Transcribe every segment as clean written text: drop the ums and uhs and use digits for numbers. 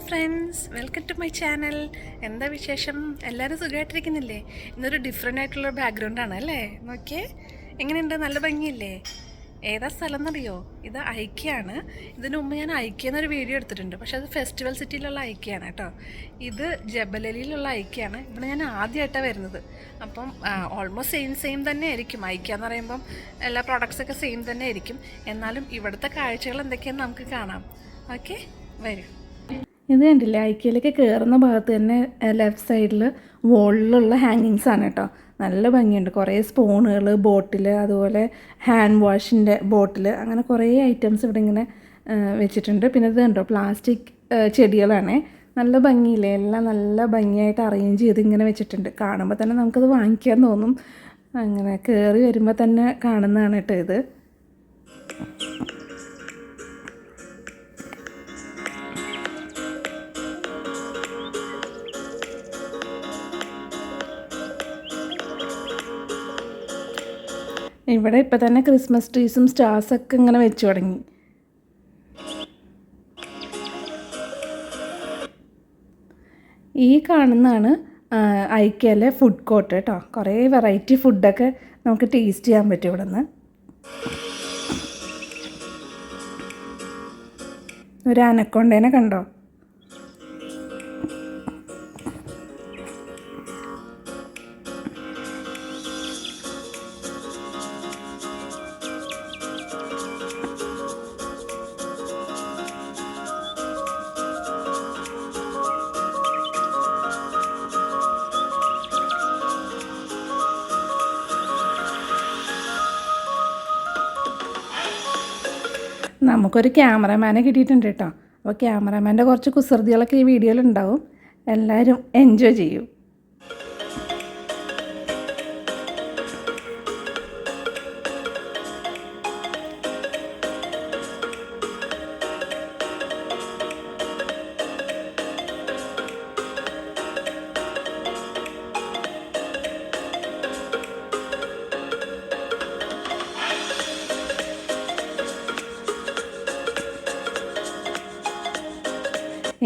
Friends, welcome to my channel. എന്താ വിശേഷം? എല്ലാവരും സുഖമായിട്ടിരിക്കുന്നില്ലേ? ഇന്നൊരു ഡിഫറെൻ്റ് ആയിട്ടുള്ള ബാക്ക്ഗ്രൗണ്ടാണ് അല്ലേ? നോക്കിയേ, എങ്ങനെയുണ്ട്? നല്ല ഭംഗിയില്ലേ? ഏതാ സ്ഥലം എന്നറിയോ? ഇത് ഐക്യാണ്. ഇതിനു മുമ്പ് ഞാൻ ഐക്യ എന്നൊരു വീഡിയോ എടുത്തിട്ടുണ്ട്, പക്ഷേ അത് ഫെസ്റ്റിവൽ സിറ്റിയിലുള്ള ഐക്യാണ് കേട്ടോ. ഇത് ജബലലിയിലുള്ള ഐക്യാണ്. ഇവിടെ ഞാൻ ആദ്യമായിട്ടാണ് വരുന്നത്. അപ്പം ഓൾമോസ്റ്റ് സെയിം തന്നെ ആയിരിക്കും. ഐക്യ എന്ന് പറയുമ്പം എല്ലാ പ്രോഡക്ട്സൊക്കെ സെയിം തന്നെ ആയിരിക്കും. എന്നാലും ഇവിടുത്തെ കാഴ്ചകൾ എന്തൊക്കെയാണെന്ന് നമുക്ക് കാണാം. ഓക്കെ, വരൂ. ഇത് കണ്ടില്ലേ, ഐക്യയിലേക്ക് കയറുന്ന ഭാഗത്ത് തന്നെ ലെഫ്റ്റ് സൈഡിൽ വോളിലുള്ള ഹാങ്ങിങ്സ് ആണ് കേട്ടോ. നല്ല ഭംഗിയുണ്ട്. കുറേ സ്പൂണുകൾ, ബോട്ടിൽ, അതുപോലെ ഹാൻഡ് വാഷിൻ്റെ ബോട്ടിൽ, അങ്ങനെ കുറേ ഐറ്റംസ് ഇവിടെ ഇങ്ങനെ വെച്ചിട്ടുണ്ട്. പിന്നെ ഇത് കണ്ടോ, പ്ലാസ്റ്റിക് ചെടികളാണേ. നല്ല ഭംഗിയില്ലേ? എല്ലാം നല്ല ഭംഗിയായിട്ട് അറേഞ്ച് ചെയ്ത് ഇങ്ങനെ വെച്ചിട്ടുണ്ട്. കാണുമ്പോൾ തന്നെ നമുക്കത് വാങ്ങിക്കാൻ തോന്നും. അങ്ങനെ കയറി വരുമ്പോൾ തന്നെ കാണുന്നതാണ് കേട്ടോ ഇത്. ഇവിടെ ഇപ്പം തന്നെ ക്രിസ്മസ് ട്രീസും സ്റ്റാർസൊക്കെ ഇങ്ങനെ വെച്ച് തുടങ്ങി. ഈ കാണുന്നതാണ് ഐക്യയിലെ ഫുഡ് കോർട്ട് കേട്ടോ. കുറേ വെറൈറ്റി ഫുഡൊക്കെ നമുക്ക് ടേസ്റ്റ് ചെയ്യാൻ പറ്റും ഇവിടെ നിന്ന്. ഒരു അനക്കൊണ്ടേനെ കണ്ടോ? നമുക്കൊരു ക്യാമറമാനെ കിട്ടിയിട്ടുണ്ട് കേട്ടോ. അപ്പോൾ ക്യാമറമാൻ്റെ കുറച്ച് കുസൃതികളൊക്കെ ഈ വീഡിയോയിൽ ഉണ്ടാവും. എല്ലാവരും എൻജോയ് ചെയ്യും.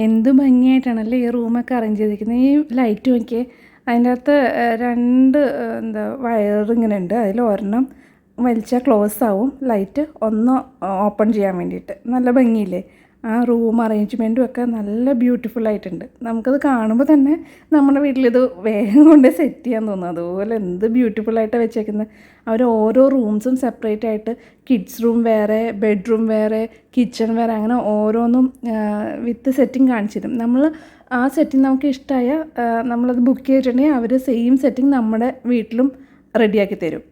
എന്ത് ഭംഗിയായിട്ടാണല്ലേ ഈ റൂമൊക്കെ അറേഞ്ച് ചെയ്തിരിക്കുന്നത്. ഈ ലൈറ്റ് നോക്കിയേ, അതിൻ്റെ അകത്ത് രണ്ട് വയറിങ്ങനെ ഉണ്ട്. അതിൽ ഒരെണ്ണം വലിച്ചാൽ ക്ലോസ് ആവും, ലൈറ്റ് ഒന്ന് ഓപ്പൺ ചെയ്യാൻ വേണ്ടിയിട്ട്. നല്ല ഭംഗിയില്ലേ? ആ റൂം അറേഞ്ച്മെൻറ്റും ഒക്കെ നല്ല ബ്യൂട്ടിഫുൾ ആയിട്ടുണ്ട്. നമുക്കത് കാണുമ്പോൾ തന്നെ നമ്മുടെ വീട്ടിലിത് വേഗം കൊണ്ട് സെറ്റ് ചെയ്യാൻ തോന്നും. അതുപോലെ എന്ത് ബ്യൂട്ടിഫുള്ളായിട്ടാണ് വെച്ചേക്കുന്നത്. അവർ ഓരോ റൂംസും സെപ്പറേറ്റ് ആയിട്ട്, കിഡ്സ് റൂം വേറെ, ബെഡ്റൂം വേറെ, കിച്ചൺ വേറെ, അങ്ങനെ ഓരോന്നും വിത്ത് സെറ്റിംഗ് കാണിച്ചിരും. നമ്മൾ ആ സെറ്റിംഗ് നമുക്ക് ഇഷ്ടമായ നമ്മളത് ബുക്ക് ചെയ്തിട്ടുണ്ടെങ്കിൽ അവർ സെയിം സെറ്റിംഗ് നമ്മുടെ വീട്ടിലും റെഡിയാക്കി തരും.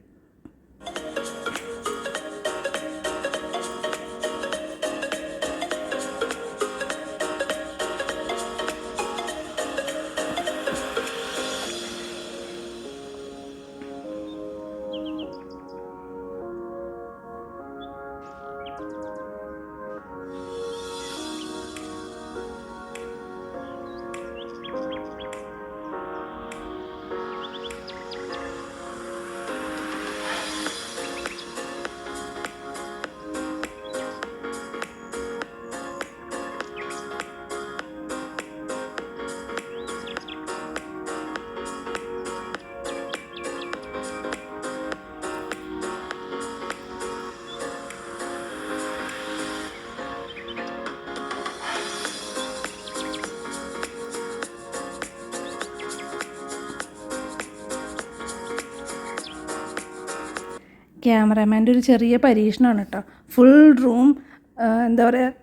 ക്യാമറാമാൻ്റെ ഒരു ചെറിയ പരീക്ഷണമാണ് കേട്ടോ. ഫുൾ റൂം എന്താ പറയുക,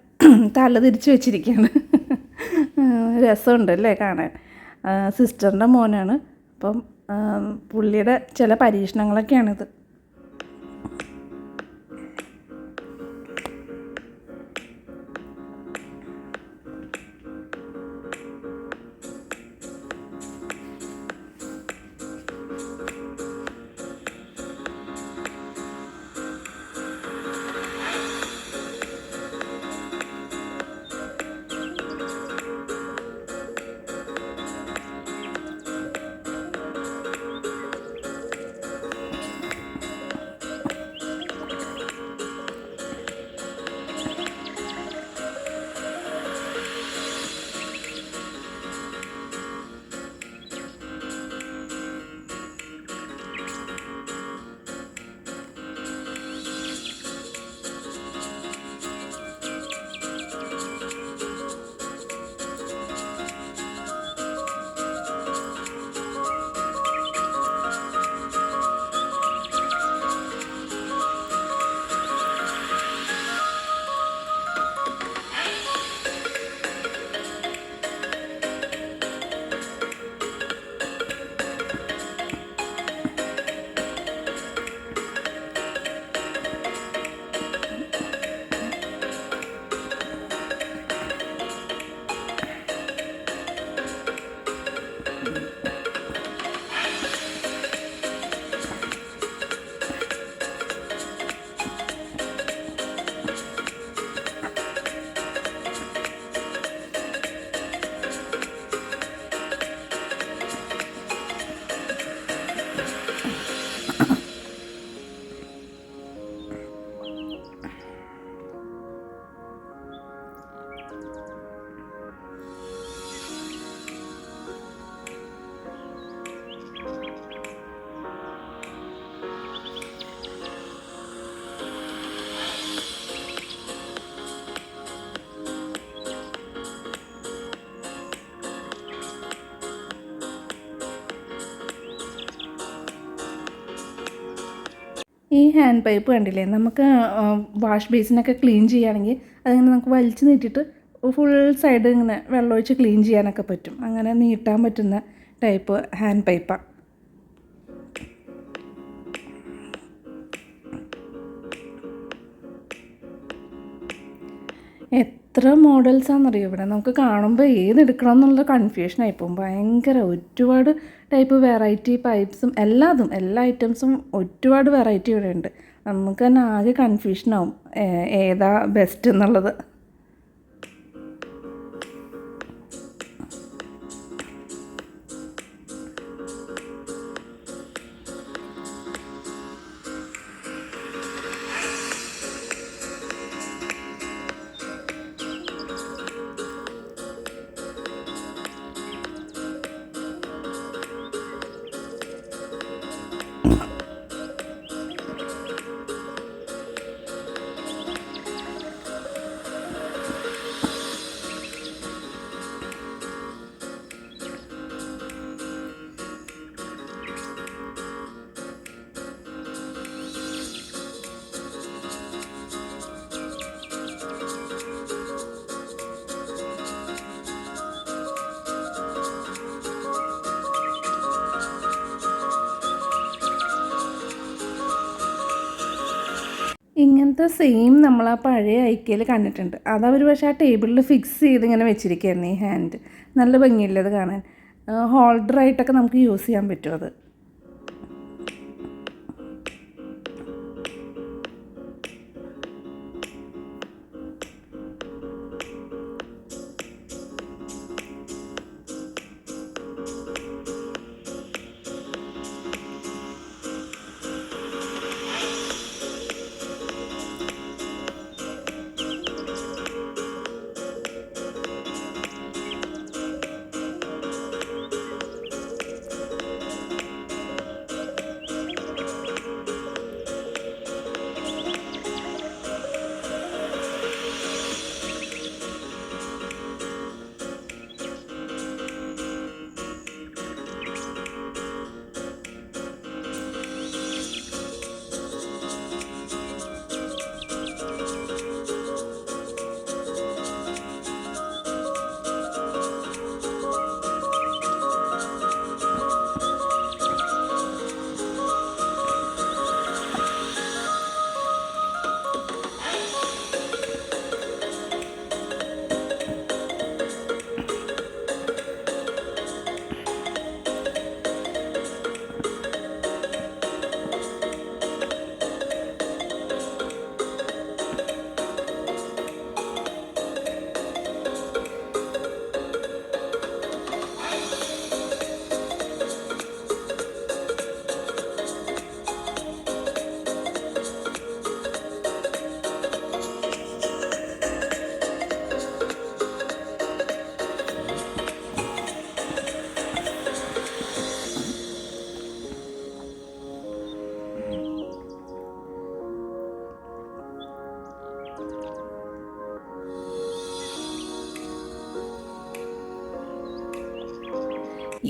തല തിരിച്ച് വെച്ചിരിക്കുകയാണ്. രസമുണ്ടല്ലേ കാണാൻ. സിസ്റ്ററിൻ്റെ മോനാണ്. അപ്പം പുള്ളിയുടെ ചില പരീക്ഷണങ്ങളൊക്കെയാണിത്. ഈ ഹാൻഡ് പൈപ്പ് കണ്ടില്ലേ, നമുക്ക് വാഷ് ബേസിനൊക്കെ ക്ലീൻ ചെയ്യുകയാണെങ്കിൽ അതിങ്ങനെ നമുക്ക് വലിച്ച് നീട്ടിയിട്ട് ഫുൾ സൈഡ് ഇങ്ങനെ വെള്ളമൊഴിച്ച് ക്ലീൻ ചെയ്യാനൊക്കെ പറ്റും. അങ്ങനെ നീട്ടാൻ പറ്റുന്ന ടൈപ്പ് ഹാൻഡ് പൈപ്പാണ്. എത്ര മോഡൽസാണെന്നറിയോ ഇവിടെ. നമുക്ക് കാണുമ്പോൾ ഏതെടുക്കണം എന്നുള്ള കൺഫ്യൂഷനായി പോകും. ഭയങ്കര ഒരുപാട് ടൈപ്പ് വെറൈറ്റി പൈപ്പ്സും എല്ലാ ഐറ്റംസും ഒരുപാട് വെറൈറ്റി ഇവിടെ ഉണ്ട്. നമുക്ക് തന്നെ ആകെ കൺഫ്യൂഷനാവും ഏതാ ബെസ്റ്റ് എന്നുള്ളത്. ഇങ്ങനത്തെ സെയിം നമ്മൾ ആ പഴയ ഐക്യയിൽ കണ്ടിട്ടുണ്ട്. അതവർ പക്ഷേ ആ ടേബിളിൽ ഫിക്സ് ചെയ്ത് ഇങ്ങനെ വെച്ചിരിക്കുകയായിരുന്നു. ഈ ഹാൻഡ് നല്ല ഭംഗിയില്ലത് കാണാൻ. ഹോൾഡറായിട്ടൊക്കെ നമുക്ക് യൂസ് ചെയ്യാൻ പറ്റും അത്.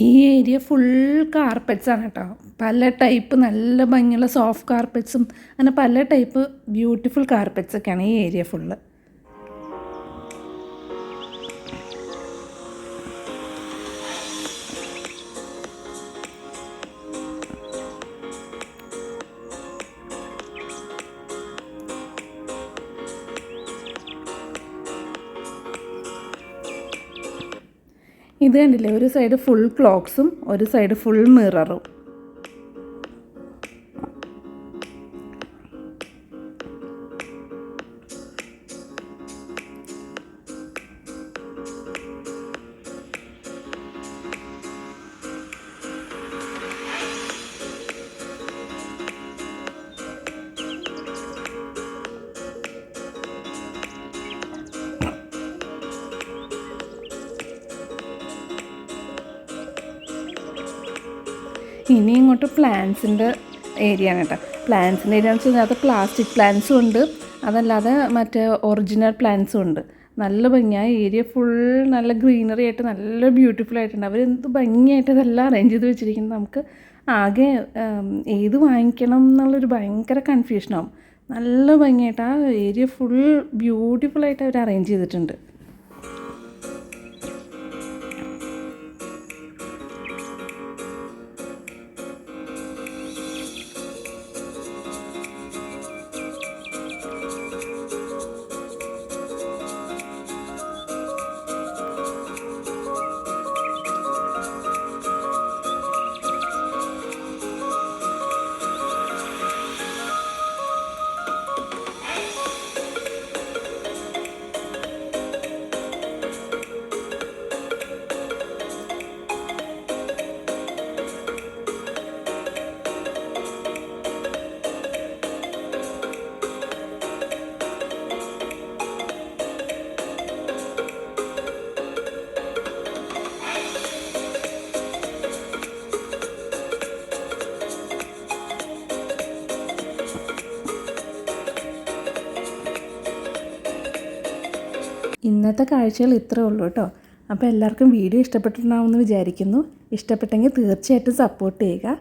ഈ ഏരിയ ഫുൾ കാർപ്പറ്റ്സാണ് കേട്ടോ. പല ടൈപ്പ് നല്ല ഭംഗിയുള്ള സോഫ്റ്റ് കാർപ്പറ്റ്സും അങ്ങനെ പല ടൈപ്പ് ബ്യൂട്ടിഫുൾ കാർപ്പറ്റ്സൊക്കെയാണ് ഈ ഏരിയ ഫുള്ള്. ഇത് കണ്ടില്ലേ, ഒരു സൈഡ് ഫുൾ ക്ലോക്സും ഒരു സൈഡ് ഫുൾ മിററും. ഇനി ഇങ്ങോട്ട് പ്ലാന്റ്സിൻ്റെ ഏരിയ ആണ് കേട്ടോ. പ്ലാന്റ്സിൻ്റെ ഏരിയ എന്ന് വെച്ച് കഴിഞ്ഞാൽ അത് പ്ലാസ്റ്റിക് പ്ലാന്റ്സും ഉണ്ട്, അതല്ലാതെ മറ്റേ ഒറിജിനൽ പ്ലാന്റ്സും ഉണ്ട്. നല്ല ഭംഗിയായ ഏരിയ ഫുൾ നല്ല ഗ്രീനറി ആയിട്ട് നല്ല ബ്യൂട്ടിഫുൾ ആയിട്ടുണ്ട്. അവർ എന്ത് ഭംഗിയായിട്ട് ഇതെല്ലാം അറേഞ്ച് ചെയ്ത് വെച്ചിരിക്കുന്നത്. നമുക്ക് ആകെ ഏത് വാങ്ങിക്കണം എന്നുള്ളൊരു ഭയങ്കര കൺഫ്യൂഷനാവും. നല്ല ഭംഗിയായിട്ട് ആ ഏരിയ ഫുൾ ബ്യൂട്ടിഫുള്ളായിട്ട് അവർ അറേഞ്ച് ചെയ്തിട്ടുണ്ട്. ഇന്നത്തെ കാഴ്ചകൾ ഇത്രേ ഉള്ളൂ കേട്ടോ. അപ്പോൾ എല്ലാവർക്കും വീഡിയോ ഇഷ്ടപ്പെട്ടിട്ടുണ്ടാവുമെന്ന് വിചാരിക്കുന്നു. ഇഷ്ടപ്പെട്ടെങ്കിൽ തീർച്ചയായിട്ടും സപ്പോർട്ട് ചെയ്യുക.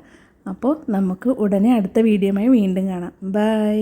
അപ്പോൾ നമുക്ക് ഉടനെ അടുത്ത വീഡിയോയുമായി വീണ്ടും കാണാം. ബൈ.